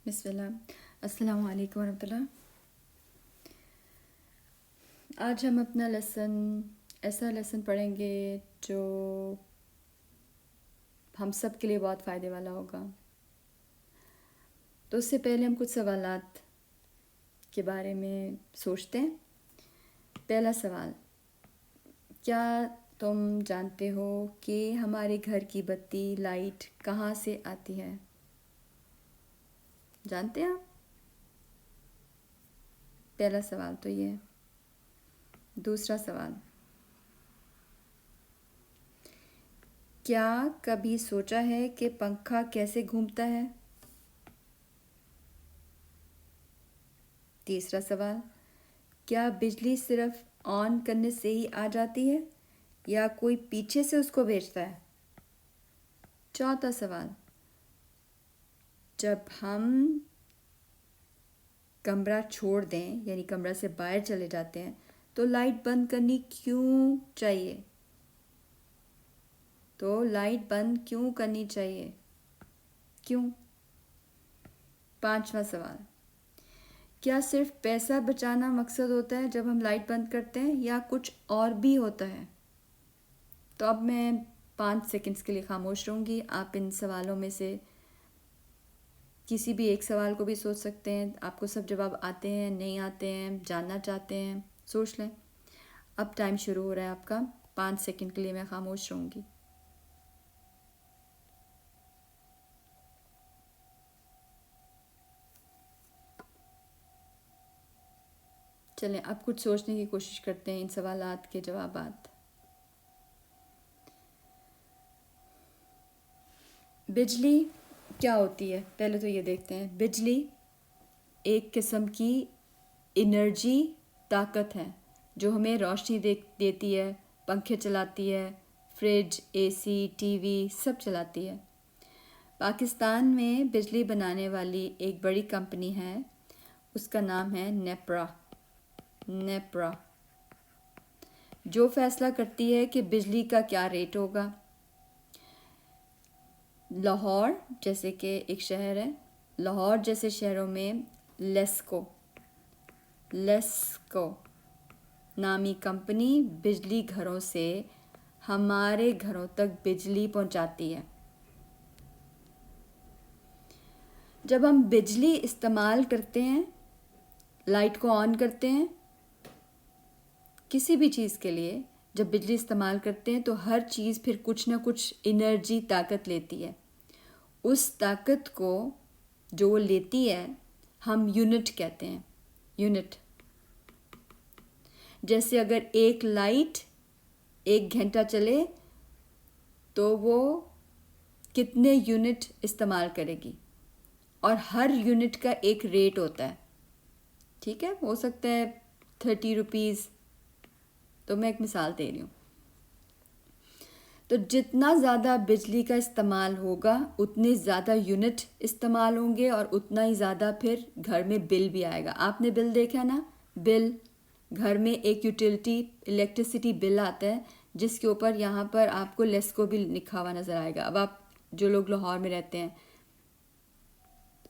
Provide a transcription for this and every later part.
बिस्मिल्लाह। अस्सलाम वालेकुम वरहमतुल्लाह। आज हम अपना ऐसा लेसन पढ़ेंगे जो हम सब के लिए बहुत फ़ायदे वाला होगा। तो उससे पहले हम कुछ सवालात के बारे में सोचते हैं। पहला सवाल, क्या तुम जानते हो कि हमारे घर की बत्ती लाइट कहाँ से आती है? जानते हैं आप? पहला सवाल तो ये है। दूसरा सवाल, क्या कभी सोचा है कि पंखा कैसे घूमता है? तीसरा सवाल, क्या बिजली सिर्फ ऑन करने से ही आ जाती है या कोई पीछे से उसको भेजता है? चौथा सवाल, जब हम कमरा छोड़ दें यानी कमरा से बाहर चले जाते हैं तो लाइट बंद करनी क्यों चाहिए? तो लाइट बंद क्यों करनी चाहिए? क्यों? पांचवा सवाल, क्या सिर्फ पैसा बचाना मकसद होता है जब हम लाइट बंद करते हैं या कुछ और भी होता है? तो अब मैं 5 सेकंड्स के लिए खामोश रहूँगी। आप इन सवालों में से किसी भी एक सवाल को भी सोच सकते हैं। आपको सब जवाब आते हैं, नहीं आते हैं, जानना चाहते हैं, सोच लें। अब टाइम शुरू हो रहा है आपका। 5 सेकंड के लिए मैं खामोश रहूँगी। चलें, अब कुछ सोचने की कोशिश करते हैं इन सवालात के जवाबात। बिजली क्या होती है? पहले तो ये देखते हैं। बिजली एक किस्म की एनर्जी, ताकत है जो हमें रोशनी देती है, पंखे चलाती है, फ्रिज, एसी, टीवी सब चलाती है। पाकिस्तान में बिजली बनाने वाली एक बड़ी कंपनी है, उसका नाम है नेप्रा, जो फैसला करती है कि बिजली का क्या रेट होगा। लाहौर जैसे कि एक शहर है, लाहौर जैसे शहरों में लेस्को नामी कंपनी बिजली घरों से हमारे घरों तक बिजली पहुंचाती है। जब हम बिजली इस्तेमाल करते हैं, लाइट को ऑन करते हैं, किसी भी चीज़ के लिए जब बिजली इस्तेमाल करते हैं तो हर चीज़ फिर कुछ ना कुछ एनर्जी, ताकत लेती है। उस ताकत को जो वो लेती है हम यूनिट कहते हैं। यूनिट, जैसे अगर एक लाइट 1 घंटा चले तो वो कितने यूनिट इस्तेमाल करेगी, और हर यूनिट का एक रेट होता है। ठीक है, हो सकता है 30 रुपीज़, तो मैं एक मिसाल दे रही हूँ। तो जितना ज़्यादा बिजली का इस्तेमाल होगा उतने ज़्यादा यूनिट इस्तेमाल होंगे और उतना ही ज़्यादा फिर घर में बिल भी आएगा। आपने बिल देखा ना? बिल, घर में एक यूटिलिटी इलेक्ट्रिसिटी बिल आता है जिसके ऊपर यहाँ पर आपको लेस्को बिल लिखा हुआ नज़र आएगा। अब आप जो लोग लाहौर में रहते हैं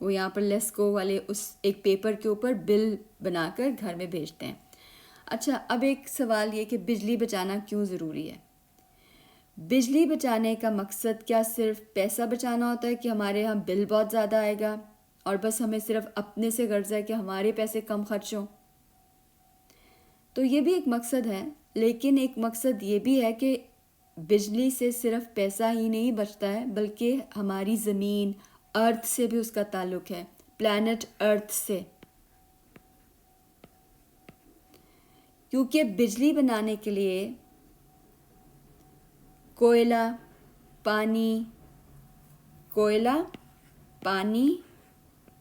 वो यहाँ पर लेस्को वाले उस एक पेपर के ऊपर बिल बनाकर घर में भेजते हैं। अच्छा, अब एक सवाल ये कि बिजली बचाना क्यों ज़रूरी है? बिजली बचाने का मकसद क्या सिर्फ पैसा बचाना होता है कि हमारे यहाँ बिल बहुत ज़्यादा आएगा और बस हमें सिर्फ अपने से गर्ज है कि हमारे पैसे कम खर्च हों? तो ये भी एक मकसद है, लेकिन एक मकसद ये भी है कि बिजली से सिर्फ पैसा ही नहीं बचता है बल्कि हमारी ज़मीन, अर्थ से भी उसका ताल्लुक़ है, प्लैनेट अर्थ से। क्योंकि बिजली बनाने के लिए कोयला, पानी,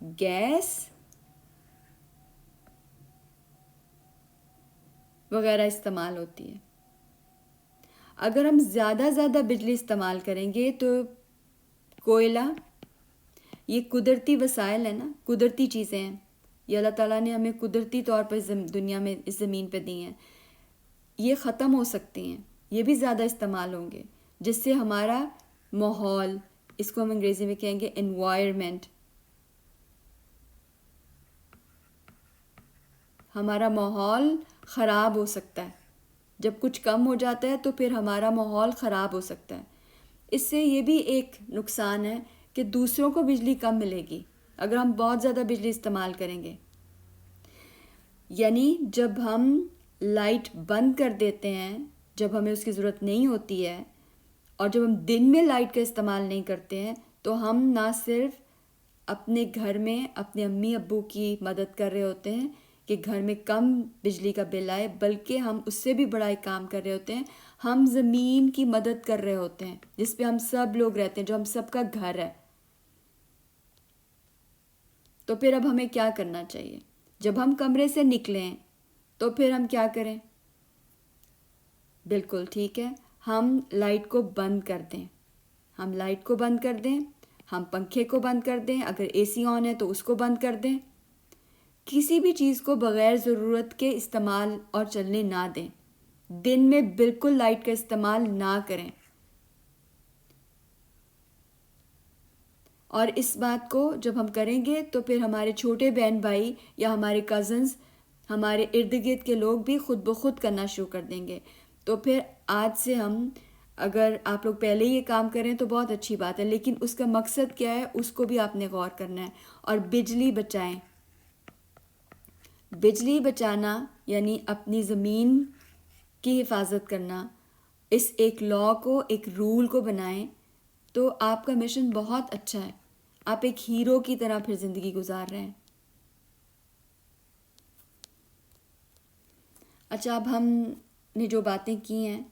गैस वगैरह इस्तेमाल होती है। अगर हम ज़्यादा बिजली इस्तेमाल करेंगे तो कोयला, ये कुदरती वसाइल है ना, कुदरती चीज़ें हैं, ये अल्लाह ताला ने हमें कुदरती तौर पर दुनिया में इस ज़मीन पे दी हैं, ये ख़त्म हो सकती हैं, ये भी ज़्यादा इस्तेमाल होंगे, जिससे हमारा माहौल, इसको हम अंग्रेज़ी में कहेंगे एनवायरनमेंट, हमारा माहौल ख़राब हो सकता है। जब कुछ कम हो जाता है तो फिर हमारा माहौल ख़राब हो सकता है। इससे ये भी एक नुकसान है कि दूसरों को बिजली कम मिलेगी अगर हम बहुत ज़्यादा बिजली इस्तेमाल करेंगे। यानी जब हम लाइट बंद कर देते हैं, जब हमें उसकी ज़रूरत नहीं होती है, और जब हम दिन में लाइट का इस्तेमाल नहीं करते हैं, तो हम ना सिर्फ अपने घर में अपने अम्मी अब्बू की मदद कर रहे होते हैं कि घर में कम बिजली का बिल आए, बल्कि हम उससे भी बड़ा एक काम कर रहे होते हैं। हम ज़मीन की मदद कर रहे होते हैं जिस पे हम सब लोग रहते हैं, जो हम सबका घर है। तो फिर अब हमें क्या करना चाहिए? जब हम कमरे से निकलें तो फिर हम क्या करें? बिल्कुल ठीक है, हम लाइट को बंद कर दें। हम लाइट को बंद कर दें, हम पंखे को बंद कर दें, अगर एसी ऑन है तो उसको बंद कर दें। किसी भी चीज़ को बग़ैर ज़रूरत के इस्तेमाल और चलने ना दें। दिन में बिल्कुल लाइट का इस्तेमाल ना करें। और इस बात को जब हम करेंगे तो फिर हमारे छोटे बहन भाई या हमारे कज़न्स, हमारे इर्द गिर्द के लोग भी खुद ब खुद करना शुरू कर देंगे। तो फिर आज से हम, अगर आप लोग पहले ये काम करें तो बहुत अच्छी बात है, लेकिन उसका मकसद क्या है उसको भी आपने गौर करना है। और बिजली बचाएं। बिजली बचाना यानी अपनी ज़मीन की हिफाजत करना। इस एक लॉ को, एक रूल को बनाएं तो आपका मिशन बहुत अच्छा है। आप एक हीरो की तरह फिर ज़िंदगी गुजार रहे हैं। अच्छा, अब हमने जो बातें की हैं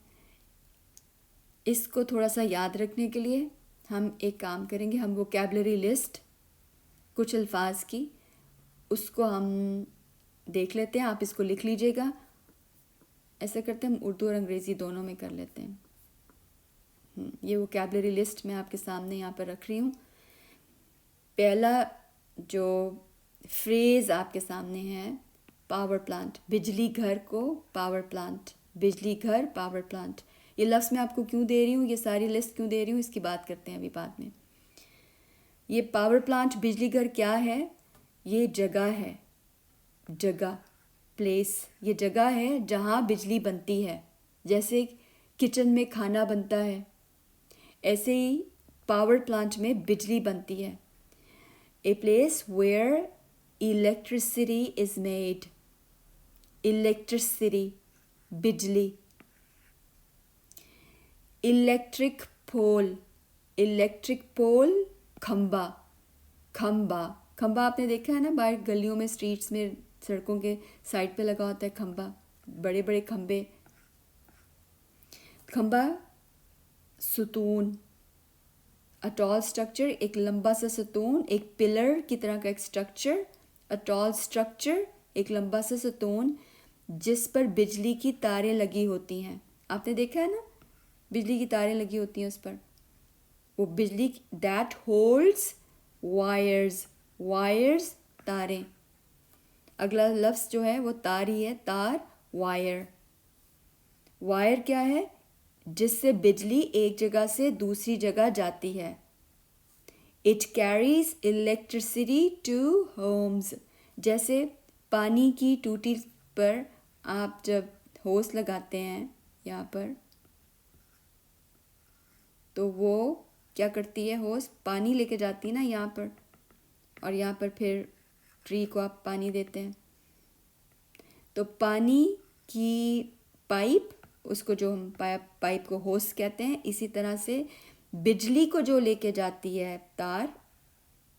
इसको थोड़ा सा याद रखने के लिए हम एक काम करेंगे। हम वोकैबुलरी लिस्ट, कुछ अल्फाज की, उसको हम देख लेते हैं। आप इसको लिख लीजिएगा। ऐसा करते हैं, हम उर्दू और अंग्रेज़ी दोनों में कर लेते हैं। ये वोकैबुलरी लिस्ट मैं आपके सामने यहाँ पर रख रही हूँ। पहला जो फ्रेज़ आपके सामने है, पावर प्लांट। बिजली घर को पावर प्लांट, बिजली घर पावर प्लांट। ये लफ्ज़ मैं आपको क्यों दे रही हूँ, ये सारी लिस्ट क्यों दे रही हूँ, इसकी बात करते हैं अभी बाद में। ये पावर प्लांट, बिजली घर क्या है? ये जगह है, जगह, प्लेस। ये जगह है जहाँ बिजली बनती है। जैसे किचन में खाना बनता है, ऐसे ही पावर प्लांट में बिजली बनती है। A place where electricity is made. Electricity, बिजली। Electric pole, electric pole, खंबा, खंबा। खंबा आपने देखा है ना, बाहर गलियों में, स्ट्रीट्स में, सड़कों के साइड पे लगा होता है खंबा, बड़े बड़े खंबे। खंबा, सुतून, अ टॉल स्ट्रक्चर, एक लंबा सा सतून, एक पिलर की तरह का एक स्ट्रक्चर। अ टॉल स्ट्रक्चर, एक लंबा सा सतून जिस पर बिजली की तारें लगी होती हैं। आपने देखा है ना, बिजली की तारें लगी होती हैं उस पर। वो बिजली, दैट होल्ड्स वायर्स, वायर्स, तारें। अगला लफ्ज़ जो है वो तार ही है, तार, वायर। वायर क्या है? जिससे बिजली एक जगह से दूसरी जगह जाती है। It carries electricity to homes. जैसे पानी की टूटी पर आप जब होस लगाते हैं यहाँ पर, तो वो क्या करती है? होस पानी लेके जाती है ना यहाँ पर, और यहाँ पर फिर ट्री को आप पानी देते हैं। तो पानी की पाइप, उसको जो हम पाइप को होस कहते हैं, इसी तरह से बिजली को जो लेके जाती है तार,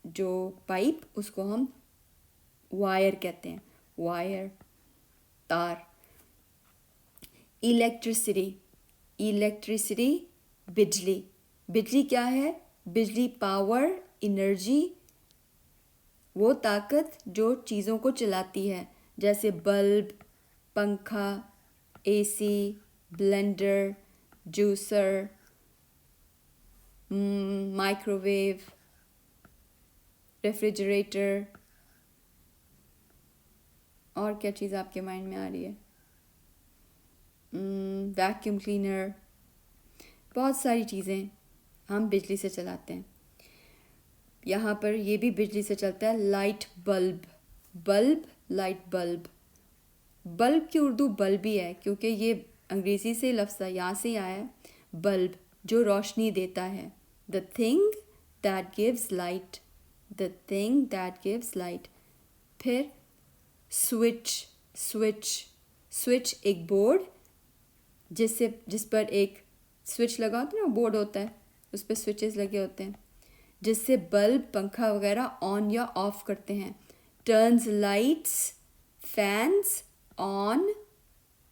जो पाइप, उसको हम वायर कहते हैं। वायर, तार। इलेक्ट्रिसिटी, इलेक्ट्रिसिटी, बिजली। बिजली क्या है? बिजली पावर, एनर्जी, वो ताकत जो चीज़ों को चलाती है, जैसे बल्ब, पंखा, AC, blender, juicer, microwave, refrigerator. और क्या चीज़ आपके माइंड में आ रही है? Vacuum cleaner. बहुत सारी चीज़ें हम बिजली से चलाते हैं। यहाँ पर ये भी बिजली से चलता है। Light bulb, bulb, light bulb. Bulb की उर्दू बल्ब ही है, क्योंकि ये अंग्रेज़ी से लफ्ज़ यहाँ से आया है, बल्ब जो रोशनी देता है। The thing that gives light, the thing that gives light. फिर स्विच, स्विच, स्विच एक बोर्ड जिस पर एक स्विच लगा होता है ना, बोर्ड होता है, उस पर स्विचेस लगे होते हैं जिससे बल्ब, पंखा वगैरह ऑन या ऑफ करते हैं। टर्न्स लाइट्स, फैंस ऑन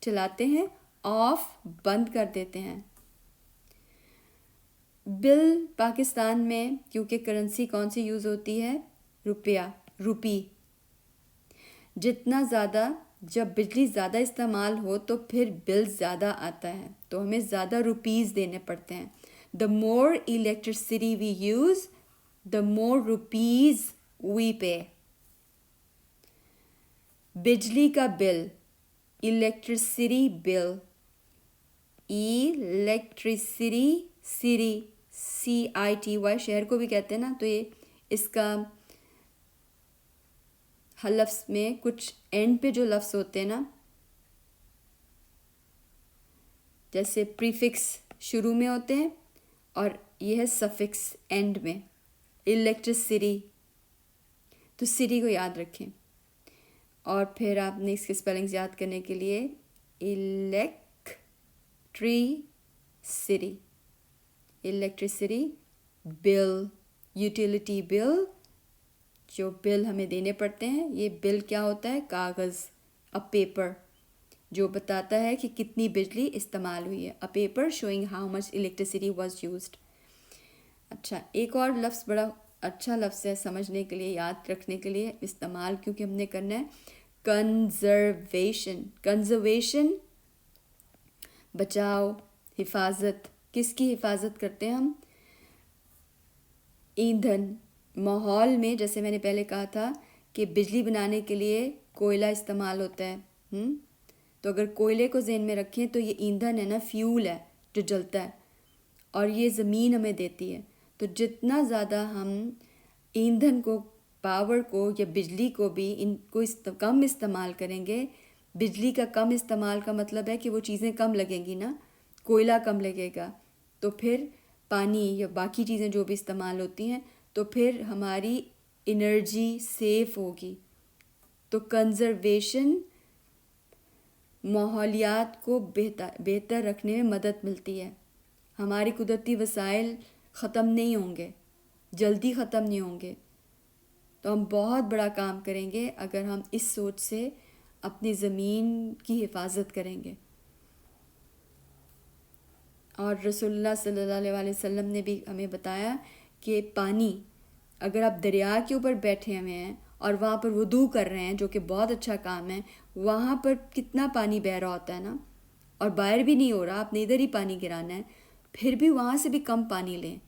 चलाते हैं, ऑफ बंद कर देते हैं। बिल पाकिस्तान में क्योंकि करेंसी कौन सी यूज़ होती है? रुपया, रुपी। जितना ज़्यादा, जब बिजली ज़्यादा इस्तेमाल हो तो फिर बिल ज़्यादा आता है, तो हमें ज़्यादा रुपीज़ देने पड़ते हैं। The more electricity we use, the more rupees we pay. बिजली का bill, electricity bill, electricity, city, CITY, शहर को भी कहते हैं ना, तो ये इसका हर लफ्ज़ में कुछ एंड पे जो लफ्ज़ होते हैं ना, जैसे प्रीफिक्स शुरू में होते हैं और ये है सफिक्स एंड में, इलेक्ट्रिसिटी, तो सिटी को याद रखें। और फिर आपने इसके स्पेलिंग्स याद करने के लिए electricity, electricity bill, utility bill, जो बिल हमें देने पड़ते हैं। ये बिल क्या होता है? कागज़, अ पेपर, जो बताता है कि कितनी बिजली इस्तेमाल हुई है। A paper showing how much electricity was used. अच्छा, एक और लफ्ज़ बड़ा अच्छा लफ्ज़ है समझने के लिए, याद रखने के लिए, इस्तेमाल क्योंकि हमने करना है, कंजर्वेशन। कंजर्वेशन बचाव, हिफाजत। किसकी हिफाजत करते हैं हम? ईंधन, माहौल में, जैसे मैंने पहले कहा था कि बिजली बनाने के लिए कोयला इस्तेमाल होता है। तो अगर कोयले को ज़हन में रखें तो ये ईंधन है ना, फ्यूल है जो जलता है, और ये ज़मीन हमें देती है। तो जितना ज़्यादा हम ईंधन को, पावर को या बिजली को भी इनको कम इस्तेमाल करेंगे, बिजली का कम इस्तेमाल का मतलब है कि वो चीज़ें कम लगेंगी ना, कोयला कम लगेगा, तो फिर पानी या बाकी चीज़ें जो भी इस्तेमाल होती हैं, तो फिर हमारी एनर्जी सेफ होगी। तो कंजर्वेशन माहौलियात को बेहतर रखने में मदद मिलती है। हमारी कुदरती वसाइल ख़त्म नहीं होंगे, जल्दी ख़त्म नहीं होंगे, तो हम बहुत बड़ा काम करेंगे अगर हम इस सोच से अपनी ज़मीन की हिफाजत करेंगे। और रसूलुल्लाह सल्लल्लाहु अलैहि वसल्लम ने भी हमें बताया कि पानी, अगर आप दरिया के ऊपर बैठे हुए हैं और वहाँ पर वुदू कर रहे हैं, जो कि बहुत अच्छा काम है, वहाँ पर कितना पानी बह रहा होता है ना, और बाहर भी नहीं हो रहा, आपने इधर ही पानी गिराना है, फिर भी वहाँ से भी कम पानी लें,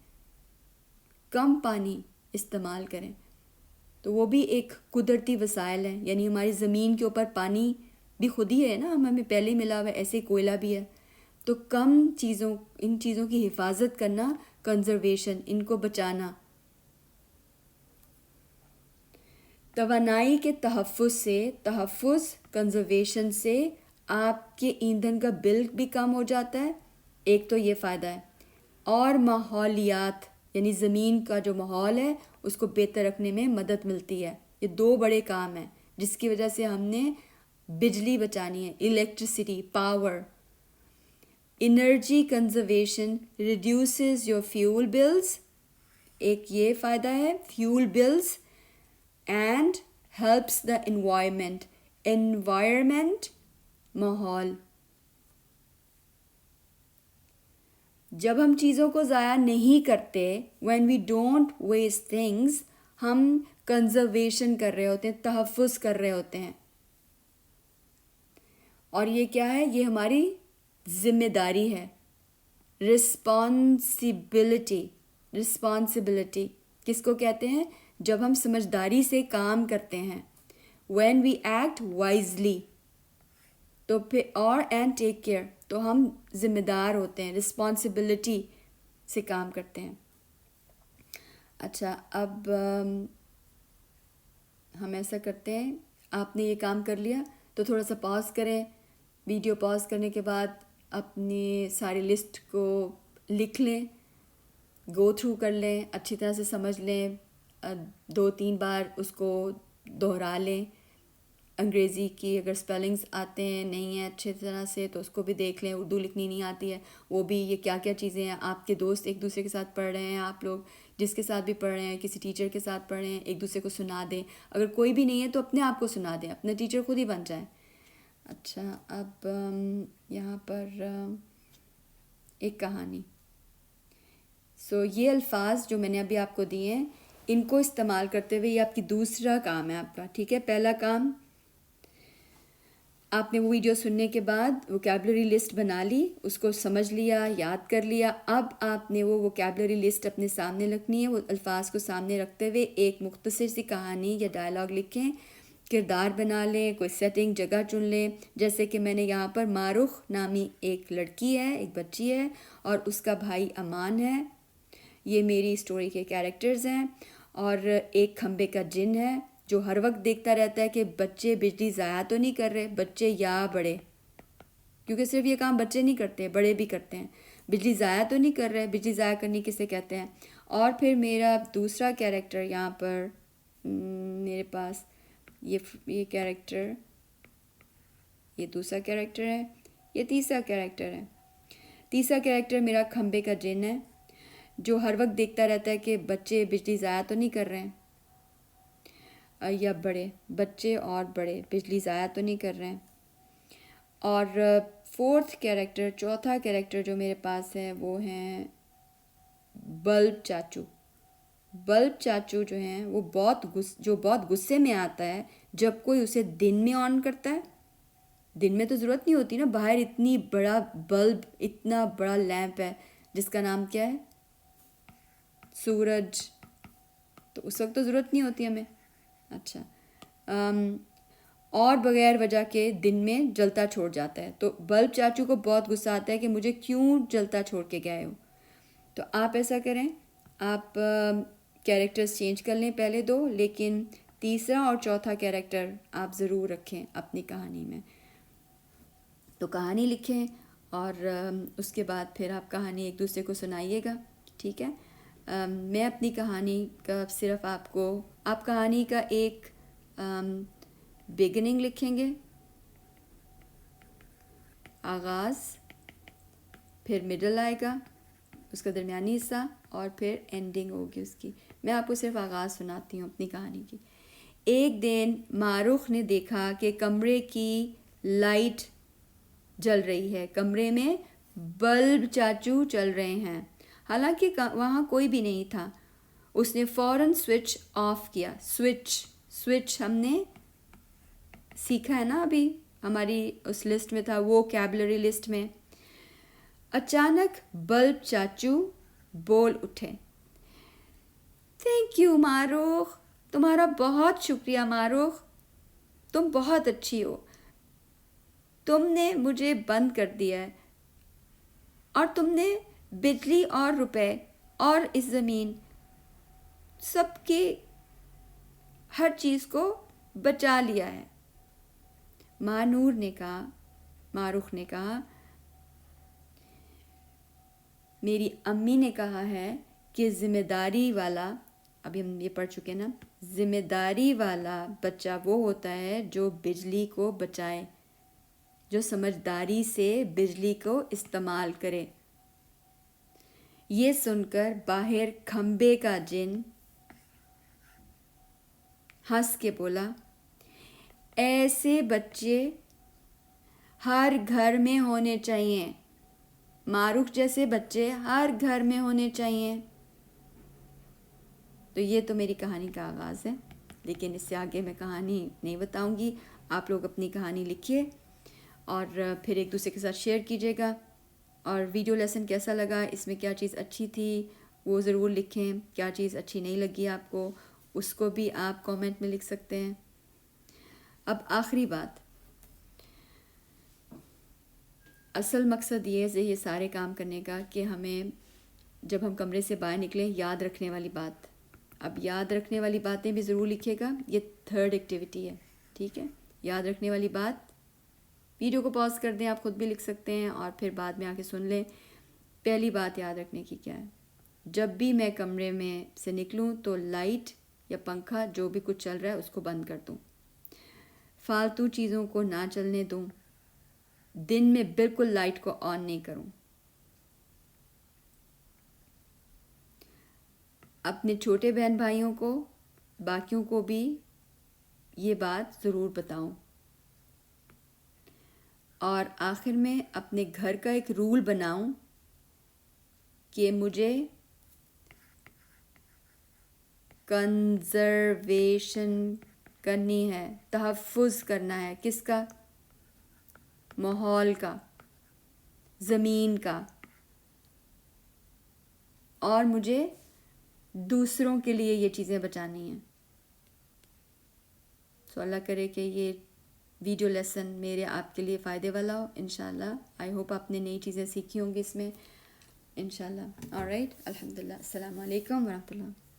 कम पानी इस्तेमाल करें। तो वो भी एक कुदरती वसाइल है, यानी हमारी ज़मीन के ऊपर पानी भी खुद ही है ना, हमें पहले ही मिला हुआ है, ऐसे कोयला भी है। तो कम चीज़ों, इन चीज़ों की हिफाजत करना, कंजर्वेशन, इनको बचाना। तवानाई के तहफ़्फ़ुज़ से, तहफ़्फ़ुज़, कंजर्वेशन से आपके ईंधन का बिल भी कम हो जाता है, एक तो ये फ़ायदा है। और माहौलियात, यानी ज़मीन का जो माहौल है उसको बेहतर रखने में मदद मिलती है। ये दो बड़े काम हैं जिसकी वजह से हमने बिजली बचानी है, electricity, power. Energy conservation reduces your fuel bills, एक ये फ़ायदा है, fuel bills, and helps the environment, environment माहौल। जब हम चीज़ों को ज़ाया नहीं करते, when we don't waste things, हम कंजर्वेशन कर रहे होते हैं, तहफ़्फ़ुज़ कर रहे होते हैं। और ये क्या है? ये हमारी जिम्मेदारी है, रिस्पॉन्सिबिलिटी। रिस्पॉन्सिबिलिटी किसको कहते हैं? जब हम समझदारी से काम करते हैं, व्हेन वी एक्ट वाइजली, तो फिर, और एंड टेक केयर, तो हम जिम्मेदार होते हैं, रिस्पॉन्सिबिलिटी से काम करते हैं। अच्छा, अब हम ऐसा करते हैं, आपने ये काम कर लिया, तो थोड़ा सा पॉज करें, वीडियो पॉज करने के बाद अपनी सारी लिस्ट को लिख लें, गो थ्रू कर लें, अच्छी तरह से समझ लें, 2-3 बार उसको दोहरा लें। अंग्रेज़ी की अगर स्पेलिंग्स आते हैं नहीं हैं अच्छे तरह से तो उसको भी देख लें, उर्दू लिखनी नहीं आती है वो भी, ये क्या क्या चीज़ें हैं। आपके दोस्त एक दूसरे के साथ पढ़ रहे हैं, आप लोग जिसके साथ भी पढ़ रहे हैं, किसी टीचर के साथ पढ़ रहे हैं, एक दूसरे को सुना दें। अगर कोई भी नहीं है तो अपने आप को सुना दें, अपने टीचर खुद ही बन जाएं। अच्छा, अब यहाँ पर एक कहानी। ये अल्फाज जो मैंने अभी आपको दिए हैं, इनको इस्तेमाल करते हुए ये आपकी दूसरा काम है आपका, ठीक है। पहला काम, आपने वो वीडियो सुनने के बाद वोकैबुलरी लिस्ट बना ली, उसको समझ लिया, याद कर लिया। अब आपने वो वोकैबुलरी लिस्ट अपने सामने रखनी है, वो अल्फाज को सामने रखते हुए एक मुख्तसर सी कहानी या डायलॉग लिखें, किरदार बना लें, कोई सेटिंग जगह चुन लें। जैसे कि मैंने यहाँ पर मारुख नामी एक लड़की है, एक बच्ची है और उसका भाई अमान है। ये मेरी स्टोरी के कैरेक्टर्स हैं। और एक खंबे का जिन है जो हर वक्त देखता रहता है कि बच्चे बिजली ज़ाया तो नहीं कर रहे, बच्चे या बड़े, क्योंकि सिर्फ ये काम बच्चे नहीं करते, बड़े भी करते हैं। बिजली ज़ाया तो नहीं कर रहे, बिजली ज़ाया करनी किसे कहते हैं। और फिर मेरा दूसरा कैरेक्टर यहाँ पर मेरे पास ये कैरेक्टर, ये दूसरा कैरेक्टर है, ये तीसरा कैरेक्टर है। तीसरा कैरेक्टर मेरा खंबे का जिन है जो हर वक्त देखता रहता है कि बच्चे बिजली ज़ाया तो नहीं कर रहे हैं, या बड़े, बच्चे और बड़े बिजली ज़ाया तो नहीं कर रहे हैं। और फोर्थ कैरेक्टर, चौथा कैरेक्टर जो मेरे पास है वो हैं बल्ब चाचू। बल्ब चाचू जो हैं वो बहुत गुस्से में आता है जब कोई उसे दिन में ऑन करता है। दिन में तो ज़रूरत नहीं होती ना, बाहर इतनी बड़ा बल्ब, इतना बड़ा लैंप है जिसका नाम क्या है, सूरज, तो उस वक्त तो ज़रूरत नहीं होती हमें। अच्छा, और बगैर वजह के दिन में जलता छोड़ जाता है, तो बल्ब चाचू को बहुत गुस्सा आता है कि मुझे क्यों जलता छोड़ के गए हो। तो आप ऐसा करें, आप कैरेक्टर्स चेंज कर लें पहले दो, लेकिन तीसरा और चौथा कैरेक्टर आप ज़रूर रखें अपनी कहानी में। तो कहानी लिखें और उसके बाद फिर आप कहानी एक दूसरे को सुनाइएगा, ठीक है। मैं अपनी कहानी का सिर्फ आपको, आप कहानी का एक बिगिनिंग लिखेंगे, आगाज़, फिर मिडल आएगा, उसका दरमियानी हिस्सा और फिर एंडिंग होगी उसकी। मैं आपको सिर्फ आगाज़ सुनाती हूँ अपनी कहानी की। एक दिन मारुख ने देखा कि कमरे की लाइट जल रही है, कमरे में बल्ब चाचू चल रहे हैं, हालांकि वहाँ कोई भी नहीं था। उसने फ़ौरन स्विच ऑफ किया। स्विच हमने सीखा है ना, अभी हमारी उस लिस्ट में था, वो कैबलरी लिस्ट में। अचानक बल्ब चाचू बोल उठे, थैंक यू मारुख, तुम्हारा बहुत शुक्रिया मारुख, तुम बहुत अच्छी हो, तुमने मुझे बंद कर दिया है और तुमने बिजली और रुपए और इस ज़मीन सबके हर चीज़ को बचा लिया है। मारुख ने कहा, मेरी अम्मी ने कहा है कि ज़िम्मेदारी वाला, अभी हम ये पढ़ चुके ना, ज़िम्मेदारी वाला बच्चा वो होता है जो बिजली को बचाए, जो समझदारी से बिजली को इस्तेमाल करे। ये सुनकर बाहर खंबे का जिन हंस के बोला, ऐसे बच्चे हर घर में होने चाहिए, मारुख जैसे बच्चे हर घर में होने चाहिए। तो ये तो मेरी कहानी का आगाज़ है, लेकिन इससे आगे मैं कहानी नहीं बताऊंगी। आप लोग अपनी कहानी लिखिए और फिर एक दूसरे के साथ शेयर कीजिएगा। और वीडियो लेसन कैसा लगा, इसमें क्या चीज़ अच्छी थी वो ज़रूर लिखें, क्या चीज़ अच्छी नहीं लगी आपको उसको भी आप कमेंट में लिख सकते हैं। अब आखिरी बात, असल मकसद ये सारे काम करने का कि हमें जब हम कमरे से बाहर निकलें याद रखने वाली बात। अब याद रखने वाली बातें भी ज़रूर लिखिएगा, ये थर्ड एक्टिविटी है, ठीक है। याद रखने वाली बात, वीडियो को पॉज कर दें, आप खुद भी लिख सकते हैं और फिर बाद में आके सुन लें। पहली बात याद रखने की क्या है, जब भी मैं कमरे में से निकलूं तो लाइट या पंखा जो भी कुछ चल रहा है उसको बंद कर दूं, फालतू चीज़ों को ना चलने दूं, दिन में बिल्कुल लाइट को ऑन नहीं करूं। अपने छोटे बहन भाइयों को, बाकियों को भी ये बात ज़रूर बताऊं। और आखिर में अपने घर का एक रूल बनाऊं कि मुझे कंजर्वेशन करनी है, तहफ़्फ़ुज़ करना है। किसका? माहौल का, ज़मीन का, और मुझे दूसरों के लिए ये चीज़ें बचानी हैं। सो अल्लाह करे कि ये वीडियो लेसन मेरे आपके लिए फ़ायदे वाला हो इंशाल्लाह। आई होप आपने नई चीज़ें सीखी होंगी इसमें इंशाल्लाह। ऑलराइट, अल्हम्दुलिल्लाह, अस्सलाम वालेकुम व रहमतुल्लाह।